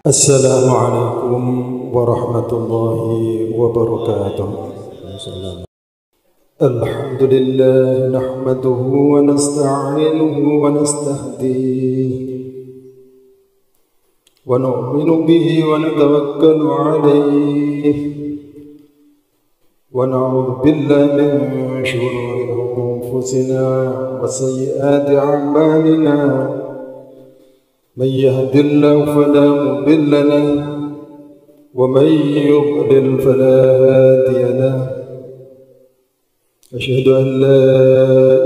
Assalamualaikum warahmatullahi wabarakatuh. Alhamdulillah nahmaduhu wa nasta'inuhu wa nastahdihi wa nu'minu bihi wa natawakkalu alayhi wa na'udzu billahi min shururi anfusina wa sayyiati a'malina. من يهد الله فلا مضل له ومن يضلل فلا هادي له أشهد أن لا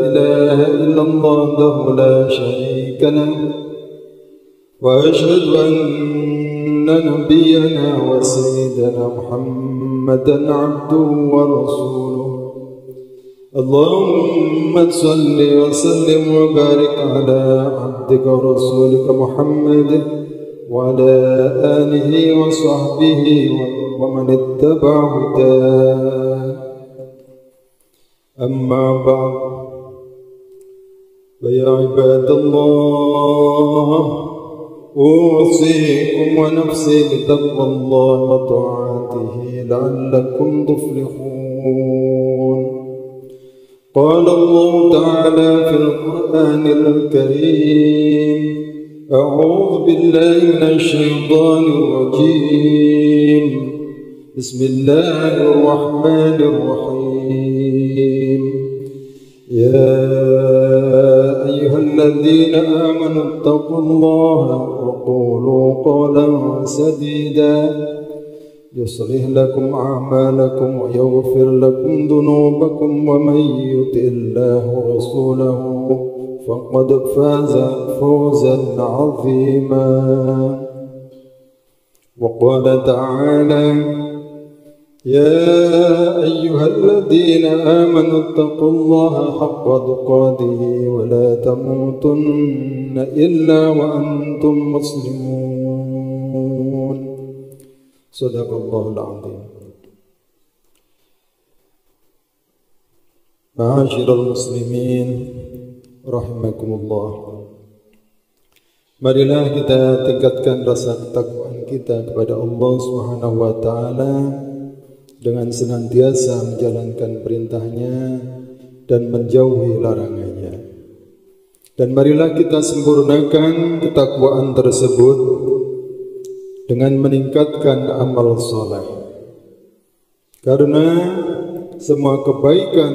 إله إلا الله وحده لا شريك له وأشهد أن نبينا وسيدنا محمدا عبده ورسوله اللهم صل وسلم وبارك على عبدك ورسولك محمد وعلى آله وصحبه ومن اتبع هداه أما بعد فيا عباد الله أوصيكم ونفسي بتقوى الله وطاعته لعلكم تفلحون. قال الله تعالى في القرآن الكريم أعوذ بالله من الشيطان الرجيم بسم الله الرحمن الرحيم يا أيها الذين آمنوا اتقوا الله وقولوا قولا سديدا يصلح لكم أعمالكم ويغفر لكم ذنوبكم ومن يطع الله ورسوله فقد فاز فوزا عظيما. وقال تعالى يا أيها الذين آمنوا اتقوا الله حق تقاته ولا تموتن إلا وأنتم مسلمون. Sadaqallahul azim. Ma'asyiral muslimin rahimakumullah. Marilah kita tingkatkan rasa ketakwaan kita kepada Allah Subhanahu wa taala dengan senantiasa menjalankan perintahnya dan menjauhi larangannya. Dan marilah kita sempurnakan ketakwaan tersebut dengan meningkatkan amal soleh, karena semua kebaikan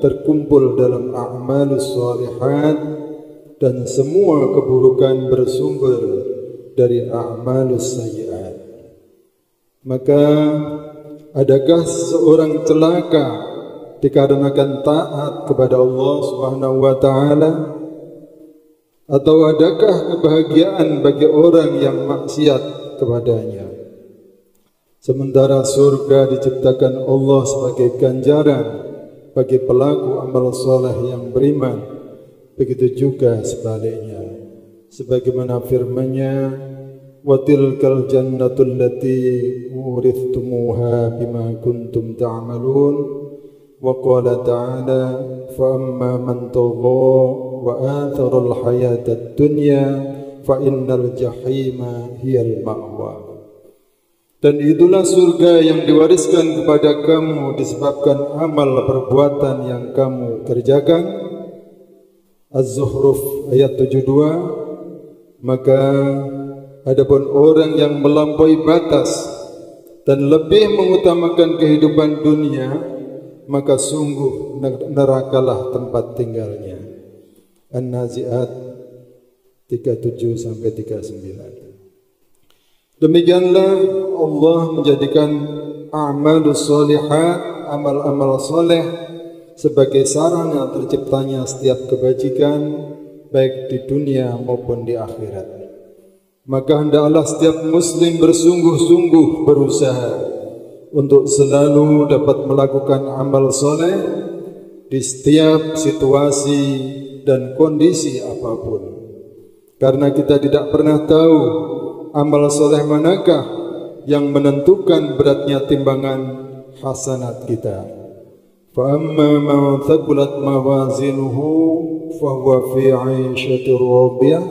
terkumpul dalam a'malus sholihat dan semua keburukan bersumber dari a'malus sayyiat. Maka adakah seorang celaka dikarenakan taat kepada Allah Subhanahu wa taala, atau adakah kebahagiaan bagi orang yang maksiat kepadanya? Sementara surga diciptakan Allah sebagai ganjaran bagi pelaku amal soleh yang beriman, begitu juga sebaliknya. Sebagaimana firman-Nya, wa tilkal jannatul lati urithumuha bima kuntum ta'malun. Wa qala ta'ala fa amma man tagha wa athara al-hayata ad-dunya fa innal jahima hiyal ma'wa. Dan itulah surga yang diwariskan kepada kamu disebabkan amal perbuatan yang kamu kerjakan. Az-Zukhruf ayat 72. Maka adapun orang yang melampaui batas dan lebih mengutamakan kehidupan dunia, maka sungguh nerakalah tempat tinggalnya. An-Nazi'at 37-39. Demikianlah Allah menjadikan a'malus sholihat, amal-amal soleh, sebagai sarana terciptanya setiap kebajikan, baik di dunia maupun di akhirat. Maka hendaklah setiap muslim bersungguh-sungguh berusaha untuk selalu dapat melakukan amal soleh di setiap situasi dan kondisi apapun. Karena kita tidak pernah tahu amal soleh manakah yang menentukan beratnya timbangan hasanat kita. Fa amma man thaqulat mawazinuhu fa huwa fi 'aishatir radiyah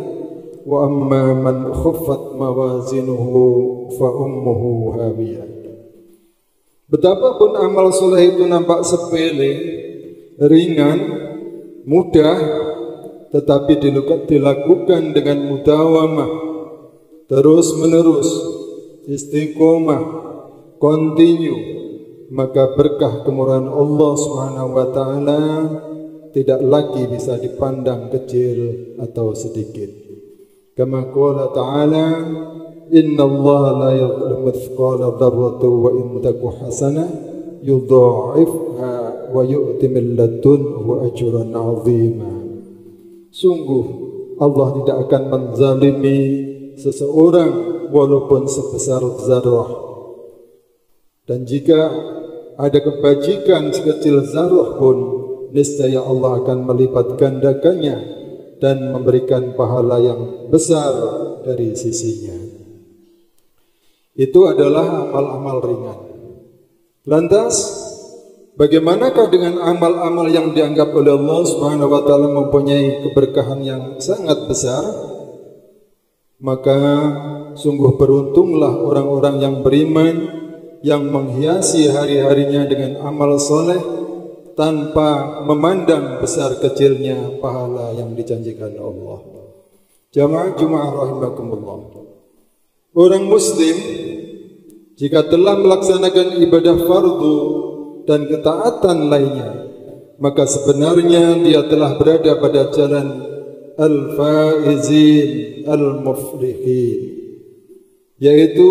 wa amma man khaffat mawazinuhu fa ummuhu hawiyah. Betapapun amal soleh itu nampak sepele, ringan, mudah, tetapi dilakukan dengan mudawamah, terus menerus, istiqomah, continue, maka berkah kemurahan Allah Subhanahu wa taala tidak lagi bisa dipandang kecil atau sedikit. Kama qala ta'ala, inna Allah la yadhlimu mithqala dzarratin wa in taku hasanah yudha'ifha wa yu'ti min ladunhu ajran 'azima. Sungguh Allah tidak akan menzalimi seseorang walaupun sebesar zarah. Dan jika ada kebajikan sekecil zarah pun, niscaya Allah akan melipat gandakannya dan memberikan pahala yang besar dari sisinya. Itu adalah amal-amal ringan. Lantas, bagaimanakah dengan amal-amal yang dianggap oleh Allah Subhanahu wa taala mempunyai keberkahan yang sangat besar? Maka sungguh beruntunglah orang-orang yang beriman yang menghiasi hari-harinya dengan amal soleh tanpa memandang besar kecilnya pahala yang dijanjikan Allah. Jamaah Jumat rahimakumullah. Orang muslim jika telah melaksanakan ibadah fardu dan ketaatan lainnya, maka sebenarnya dia telah berada pada jalan al-faizin al-muflihin, yaitu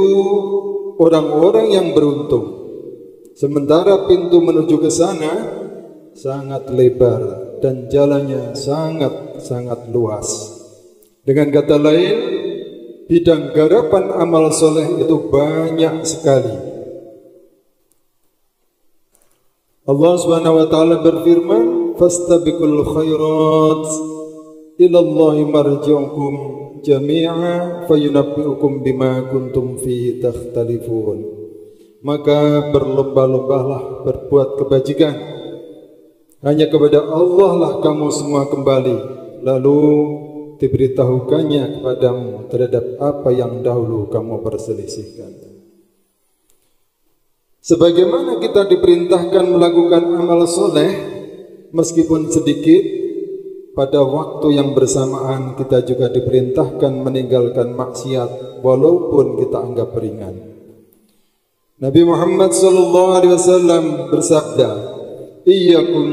orang-orang yang beruntung. Sementara pintu menuju ke sana sangat lebar dan jalannya sangat luas. Dengan kata lain, bidang garapan amal soleh itu banyak sekali. Allah Subhanahu wa taala berfirman, fastabiqul khairat ilallahi marji'ukum jami'a fayunabbi'ukum bima kuntum fihi takhtalifun. Maka berlomba-lombalah berbuat kebajikan, hanya kepada Allah lah kamu semua kembali, lalu diberitahukannya kepadamu terhadap apa yang dahulu kamu perselisihkan. Sebagaimana kita diperintahkan melakukan amal soleh meskipun sedikit, pada waktu yang bersamaan kita juga diperintahkan meninggalkan maksiat walaupun kita anggap ringan. Nabi Muhammad sallallahu alaihi wasallam bersabda, iyyakum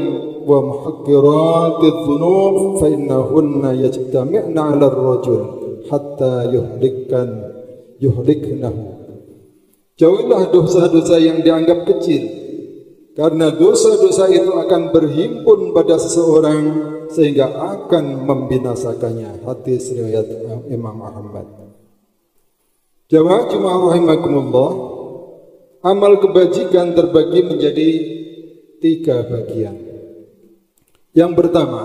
wa muhaqqiratil dhunub fa innahunna yajtami'na 'ala ar-rajul hatta yuhliknahu. Jauhilah dosa-dosa yang dianggap kecil, karena dosa-dosa itu akan berhimpun pada seseorang sehingga akan membinasakannya. Hadis riwayat Imam Ahmad. Jamaah Jumat rahimakumullah, amal kebajikan terbagi menjadi 3 bagian. Yang pertama,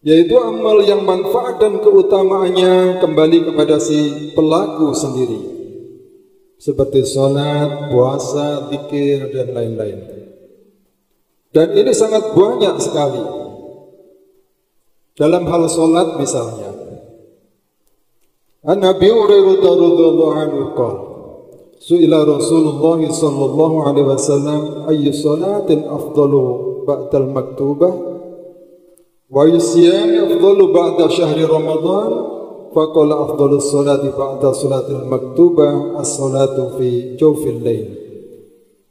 yaitu amal yang manfaat dan keutamaannya kembali kepada si pelaku sendiri, seperti sholat, puasa, zikir, dan lain-lain. Dan ini sangat banyak sekali. Dalam hal sholat misalnya, An Abi Hurairah radhiyallahu anhu qala, su'ila Rasulullah sallallahu alaihi wasallam ayyu salatin afdalu ba'dal maktubah wa ayyu siyami afdalu ba'da syahri Ramadan, faqala afdalu salati ba'da salatil maktubah as-salatu fi jawfil lail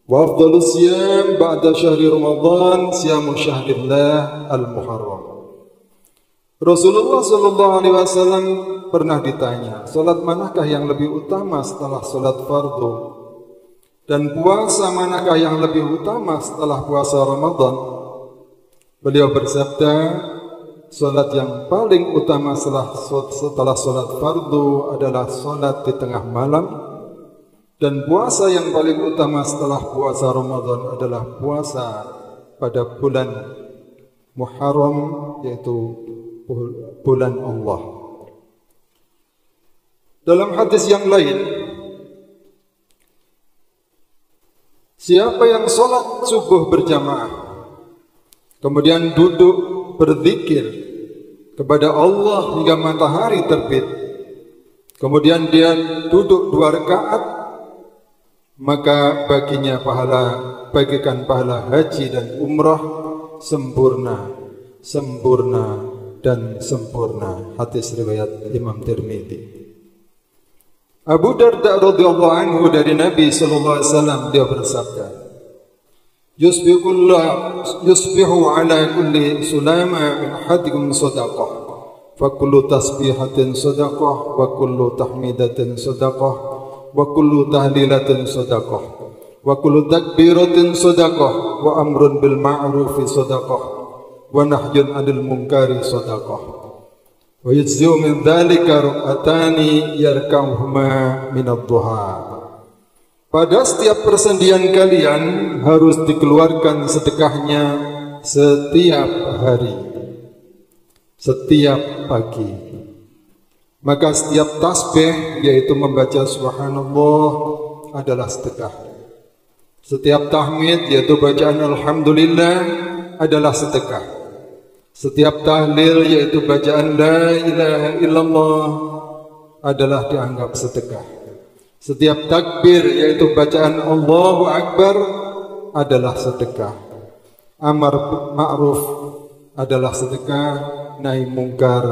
wa afdalu siyam ba'da syahri Ramadan siyamu syahrillah al-muharram. Rasulullah sallallahu alaihi wasallam pernah ditanya, salat manakah yang lebih utama setelah salat fardu? Dan puasa manakah yang lebih utama setelah puasa Ramadan? Beliau bersabda, salat yang paling utama setelah salat fardu adalah salat di tengah malam, dan puasa yang paling utama setelah puasa Ramadan adalah puasa pada bulan Muharram, yaitu bulan Allah. Dalam hadis yang lain, Siapa yang sholat subuh berjamaah, kemudian duduk berzikir kepada Allah hingga matahari terbit, kemudian dia duduk 2 rakaat, maka baginya bagikan pahala haji dan umrah sempurna, sempurna, dan sempurna. Hadis riwayat Imam Tirmidzi. Abu Darda radhiyallahu anhu dari Nabi sallallahu alaihi wasallam, dia bersabda, yusbihu ala kulli sulama min ahadikum sadaqah, fa kullu tasbihatin sadaqah, wa kullu tahmidatin sadaqah, wa kullu tahlilatin sadaqah, wa kullu takbiratin sadaqah, wa amrun bil ma'rufi sadaqah, wa nahyun 'anil munkari sadaqah. Wa yajzi'u min dzalika rak'atani yarka'uhuma min ad-duha. Pada setiap persendian kalian harus dikeluarkan sedekahnya setiap hari, setiap pagi. Maka setiap tasbih, yaitu membaca subhanallah, adalah sedekah. Setiap tahmid, yaitu bacaan alhamdulillah, adalah sedekah. Setiap tahlil, yaitu bacaan la ilaha illallah, adalah dianggap sedekah. Setiap takbir, yaitu bacaan Allahu Akbar, adalah sedekah. Amar ma'ruf adalah sedekah, nahi mungkar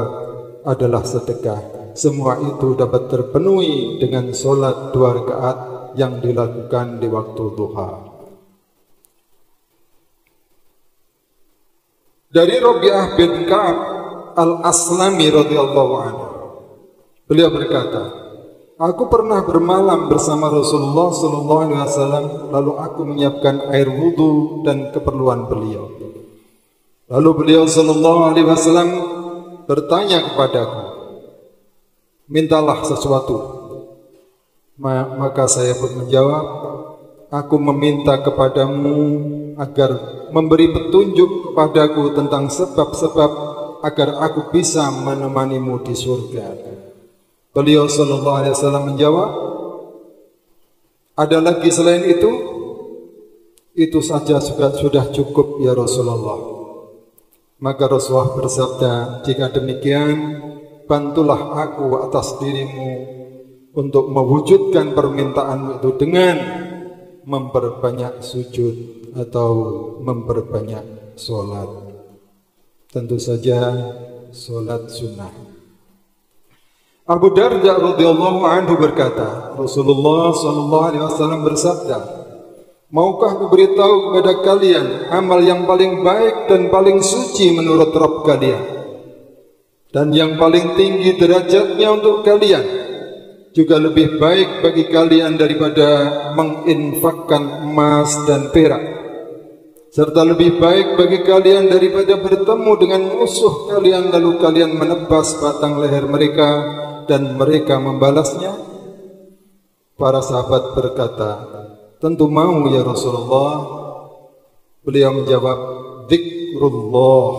adalah sedekah. Semua itu dapat terpenuhi dengan sholat 2 rakaat yang dilakukan di waktu duha. Dari Rabi'ah bin Ka'ab al-Aslami radhiyallahu anhu, beliau berkata, aku pernah bermalam bersama Rasulullah sallallahu alaihi wasallam, lalu aku menyiapkan air wudu dan keperluan beliau. Lalu beliau sallallahu alaihi wasallam bertanya kepadaku, mintalah sesuatu. Maka saya pun menjawab, aku meminta kepadamu agar memberi petunjuk kepadaku tentang sebab-sebab agar aku bisa menemanimu di surga. Beliau sallallahu alaihi wasallam menjawab, ada lagi selain itu? Itu saja sudah cukup ya Rasulullah. Maka Rasulullah bersabda, jika demikian, bantulah aku atas dirimu untuk mewujudkan permintaanmu itu dengan memperbanyak sujud atau memperbanyak sholat. Tentu saja sholat sunnah. Abu Darda radhiyallahu anhu berkata, Rasulullah sallallahu alaihi wasallam bersabda, maukah aku beritahu kepada kalian amal yang paling baik dan paling suci menurut Rabb kalian, dan yang paling tinggi derajatnya untuk kalian, juga lebih baik bagi kalian daripada menginfakkan emas dan perak, serta lebih baik bagi kalian daripada bertemu dengan musuh kalian lalu kalian menebas batang leher mereka dan mereka membalasnya? Para sahabat berkata, tentu mau ya Rasulullah. Beliau menjawab, zikrullah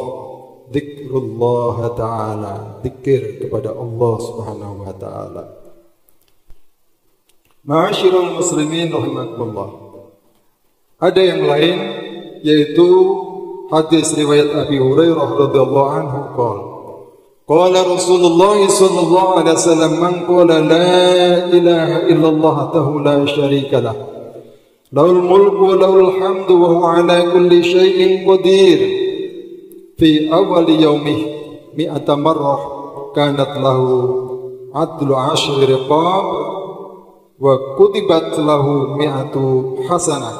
ta'ala, zikir kepada Allah subhanahu wa ta'ala. Ma'asyiral muslimin rahimakumullah. Ada yang lain, yaitu hadis riwayat Abi Hurairah radhiyallahu anhu qala Rasulullah sallallahu alaihi wasallam, man qala la ilaha illallah tahu la syarika lah, lahul mulku wa lahul hamdu wa huwa ala kulli syai'in qadir, fi awal yaumih mi'ata marrah kanat lahu adlu 'ashri riqab wa kutibat lahu mi'atu hasanah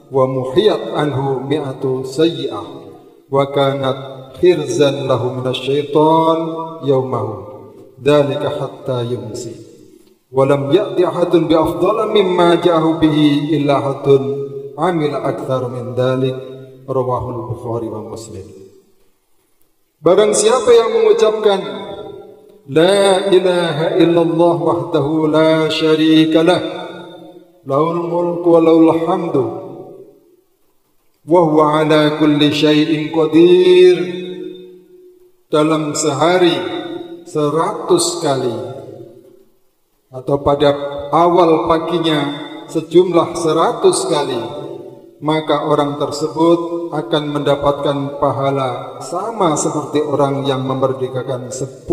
wa muhiyat anhu mi'atu sayyi'ah wa kanat khirzan lahu minasyaitan yaumahu dhalika hatta yumsi wa lam ya'ti ahadun bi afdala mimma ja'ahu bihi illa ahadun amila akthar min dhalik, rawahul Bukhari wa Muslim. Barang siapa yang mengucapkan la ilaha illallah wahdahu la syarika lah, lahul mulku wa lahul hamdu wa huwa ala kulli syai'in qadir, dalam sehari 100 kali atau pada awal paginya sejumlah 100 kali maka orang tersebut akan mendapatkan pahala sama seperti orang yang memerdekakan 10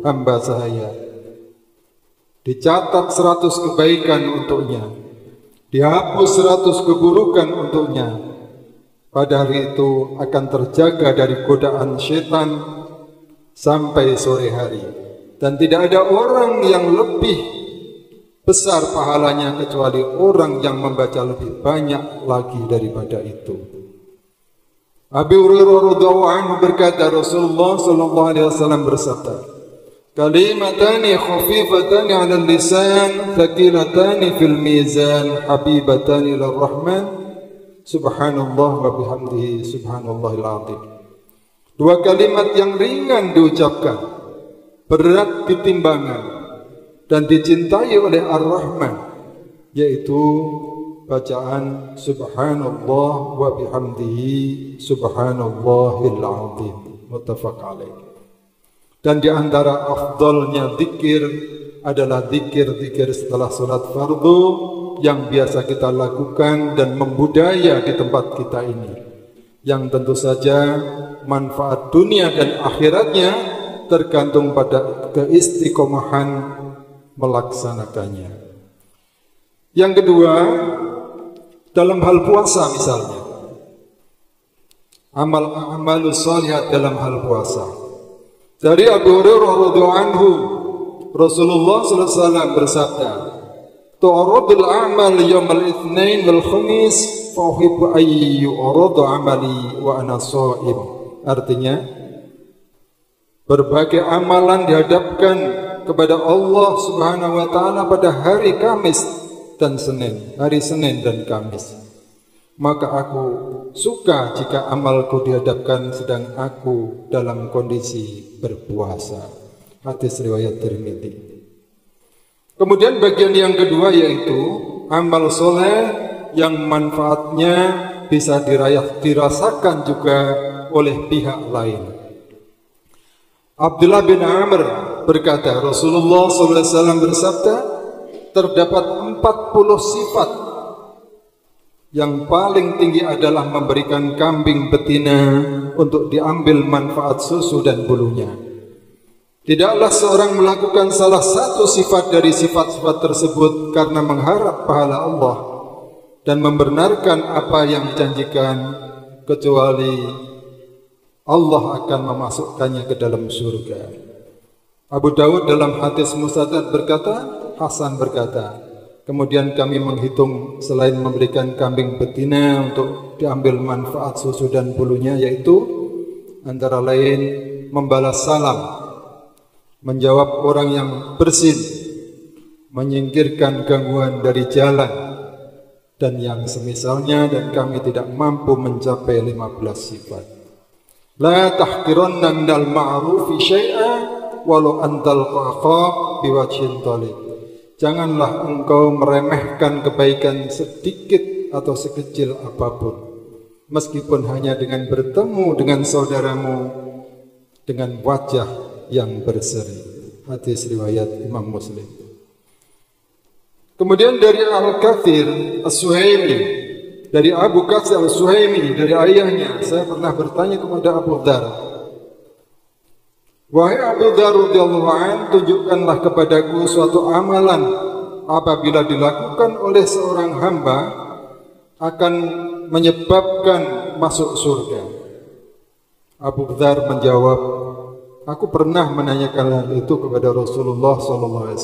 hamba sahaya. Dicatat 100 kebaikan untuknya, dihapus 100 keburukan untuknya. Pada hari itu akan terjaga dari godaan setan sampai sore hari. Dan tidak ada orang yang lebih besar pahalanya kecuali orang yang membaca lebih banyak lagi daripada itu. Abu Hurairah radhiyallahu anhu berkata, Rasulullah sallallahu alaihi wasallam bersabda, "Kalimatani khafifatani 'alal lisan, thaqilatani fil mizan, habibatani lir rahman, subhanallah wa bihamdihi subhanallahil azim." Dua kalimat yang ringan diucapkan, berat di timbangan, dan dicintai oleh Ar-Rahman, yaitu bacaan subhanallah wa bihamdihi subhanallahil azim, muttafaq alaih. Dan di antara afdalnya zikir adalah zikir-zikir setelah salat fardu yang biasa kita lakukan dan membudaya di tempat kita ini, yang tentu saja manfaat dunia dan akhiratnya tergantung pada keistiqomahan melaksanakannya. Yang kedua, dalam hal puasa misalnya, amal-amalus shalihat dalam hal puasa. Dari Abu Hurairah radhiyallahu anhu, Rasulullah sallallahu alaihi wasallam bersabda, "Tu'radul a'mal yaumal itsnain wal khamis, fa uhibbu ay yu'radu 'amali wa ana sha'im." Artinya, berbagai amalan dihadapkan kepada Allah Subhanahu wa taala pada hari Kamis dan Senin, hari Senin dan Kamis. Maka aku suka jika amalku dihadapkan sedang aku dalam kondisi berpuasa. Hadis riwayat Tirmidzi. Kemudian bagian yang kedua yaitu amal soleh yang manfaatnya bisa dirasakan juga oleh pihak lain. Abdullah bin Amr berkata, Rasulullah SAW bersabda, terdapat 40 sifat. Yang paling tinggi adalah memberikan kambing betina untuk diambil manfaat susu dan bulunya. Tidaklah seorang melakukan salah satu sifat dari sifat-sifat tersebut karena mengharap pahala Allah dan membenarkan apa yang dijanjikan, kecuali Allah akan memasukkannya ke dalam surga. Abu Dawud dalam hadis musnad berkata, Hasan berkata, kemudian kami menghitung selain memberikan kambing betina untuk diambil manfaat susu dan bulunya, yaitu antara lain membalas salam, menjawab orang yang bersin, menyingkirkan gangguan dari jalan, dan yang semisalnya, dan kami tidak mampu mencapai 15 sifat. La tahqiranna minal ma'rufi syai'a walau antal qaqa biwajhin talib. Janganlah engkau meremehkan kebaikan sedikit atau sekecil apapun, meskipun hanya dengan bertemu dengan saudaramu dengan wajah yang berseri. Hadis riwayat Imam Muslim. Kemudian dari Al-Kathir As-Suhaimi, dari Abu Katsir Al-Suhaimi, dari ayahnya, saya pernah bertanya kepada Abu Dzar, wahai Abu Dzar radhiyallahu anhu, tunjukkanlah kepadaku suatu amalan apabila dilakukan oleh seorang hamba akan menyebabkan masuk surga. Abu Dzar menjawab, aku pernah menanyakan hal itu kepada Rasulullah SAW.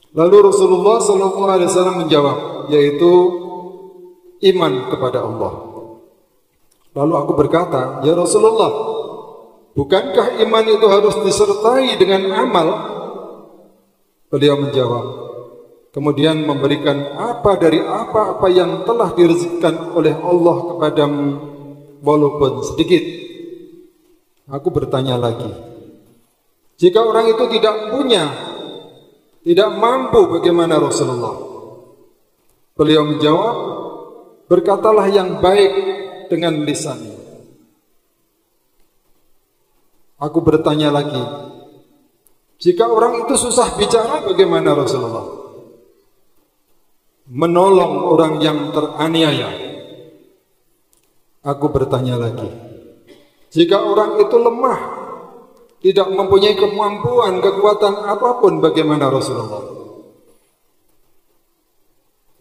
Lalu Rasulullah SAW menjawab, yaitu iman kepada Allah. Lalu aku berkata, ya Rasulullah, bukankah iman itu harus disertai dengan amal? Beliau menjawab, kemudian memberikan apa dari apa-apa yang telah direzekikan oleh Allah kepadamu, walaupun sedikit. Aku bertanya lagi, jika orang itu tidak punya, tidak mampu, bagaimana Rasulullah? Beliau menjawab, berkatalah yang baik dengan lisannya. Aku bertanya lagi, jika orang itu susah bicara, bagaimana Rasulullah? Menolong orang yang teraniaya, Aku bertanya lagi, jika orang itu lemah, tidak mempunyai kemampuan, kekuatan apapun, bagaimana Rasulullah?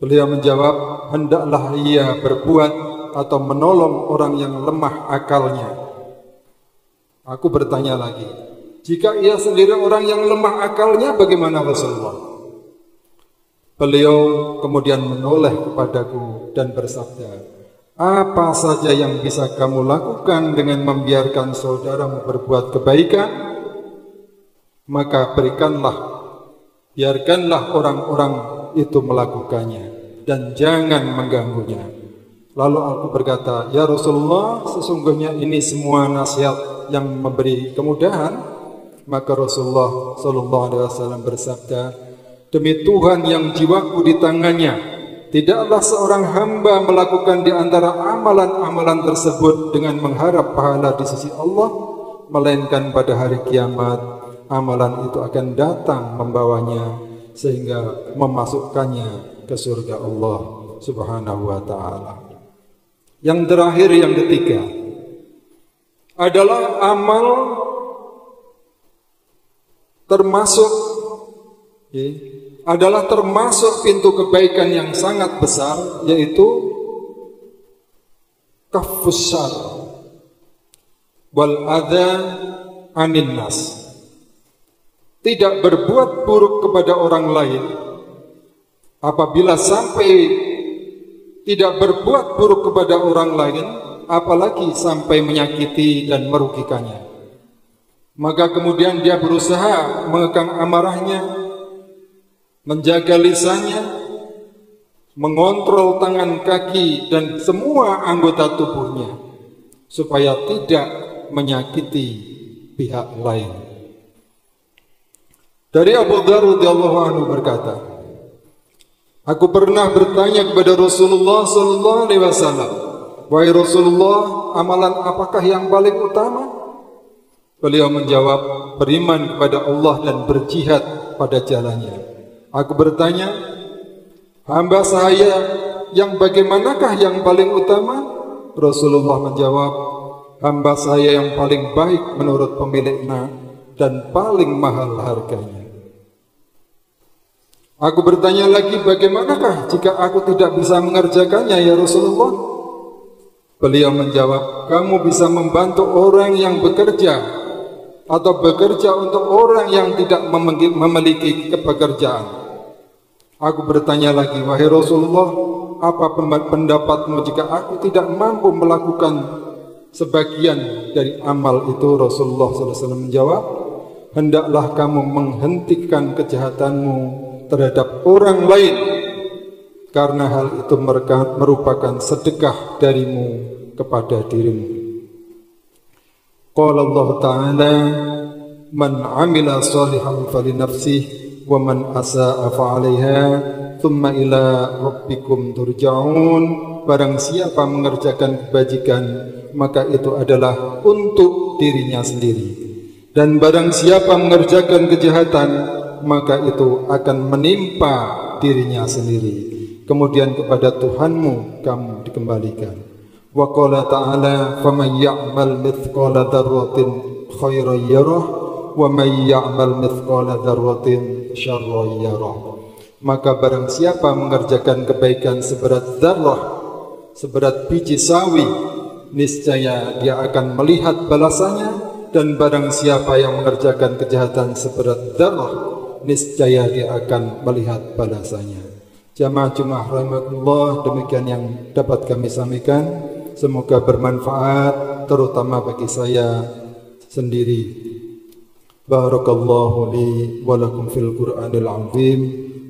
Beliau menjawab, hendaklah ia berbuat atau menolong orang yang lemah akalnya. Aku bertanya lagi, jika ia sendiri orang yang lemah akalnya, bagaimana Rasulullah? Beliau kemudian menoleh kepadaku dan bersabda, apa saja yang bisa kamu lakukan dengan membiarkan saudaramu berbuat kebaikan, maka biarkanlah orang-orang itu melakukannya dan jangan mengganggunya. Lalu aku berkata, ya Rasulullah, sesungguhnya ini semua nasihat yang memberi kemudahan. Maka Rasulullah SAW bersabda, demi Tuhan yang jiwaku di tangannya, tidaklah seorang hamba melakukan di antara amalan-amalan tersebut dengan mengharap pahala di sisi Allah, melainkan pada hari kiamat amalan itu akan datang membawanya sehingga memasukkannya ke surga Allah Subhanahu wa ta'ala. Yang terakhir, yang ketiga adalah amal termasuk pintu kebaikan yang sangat besar, yaitu kaffus syarr wal adza anin nas. Tidak berbuat buruk kepada orang lain. Apabila sampai tidak berbuat buruk kepada orang lain, apalagi sampai menyakiti dan merugikannya, maka kemudian dia berusaha mengekang amarahnya, menjaga lisannya, mengontrol tangan, kaki, dan semua anggota tubuhnya supaya tidak menyakiti pihak lain. Dari Abu Dzar radhiyallahu anhu berkata, aku pernah bertanya kepada Rasulullah sallallahu alaihi wasallam, wahai Rasulullah, amalan apakah yang paling utama? Beliau menjawab, beriman kepada Allah dan berjihad pada jalannya. Aku bertanya, hamba saya yang bagaimanakah yang paling utama? Rasulullah menjawab, hamba saya yang paling baik menurut pemiliknya dan paling mahal harganya. Aku bertanya lagi, bagaimanakah jika aku tidak bisa mengerjakannya ya Rasulullah? Beliau menjawab, kamu bisa membantu orang yang bekerja atau bekerja untuk orang yang tidak memiliki pekerjaan. Aku bertanya lagi, wahai Rasulullah, apa pendapatmu jika aku tidak mampu melakukan sebagian dari amal itu? Rasulullah SAW menjawab, hendaklah kamu menghentikan kejahatanmu terhadap orang lain, karena hal itu merupakan sedekah darimu kepada dirimu. Qala Allah Ta'ala, man amila salihan falinafsihi wa man asa'a fa'alaiha thumma ila rabbikum turja'un. Barang siapa mengerjakan kebajikan, maka itu adalah untuk dirinya sendiri, dan barang siapa mengerjakan kejahatan, maka itu akan menimpa dirinya sendiri. Kemudian kepada Tuhanmu kamu dikembalikan. Wa qala ta'ala, faman ya'mal mithqala dzarratin khairan yarah wa man ya'mal mithqala dzarratin syarran yarah. Maka barang siapa mengerjakan kebaikan seberat dzarrah, seberat biji sawi, niscaya dia akan melihat balasannya, dan barang siapa yang mengerjakan kejahatan seberat dzarrah, niscaya dia akan melihat balasannya. Jamaah Jumat rahimakumullah, demikian yang dapat kami sampaikan. Semoga bermanfaat, terutama bagi saya sendiri. Barakallahu li wa lakum fil Qur'anil azim,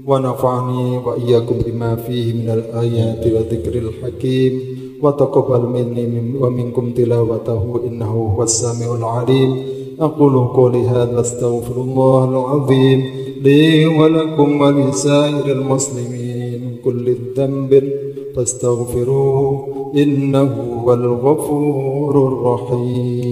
wa nafa'ani wa iyyakum bima fihi minal ayati wa dzikril hakim, wa taqabbal minni wa minkum tilawatahu innahu huwas samiul alim. Aqulu qouli hadza astaghfirullahal azim li wa lakum wa lisairil muslimin kulli dhanbin fastaghfiruhu innahu wal ghafurur rahim.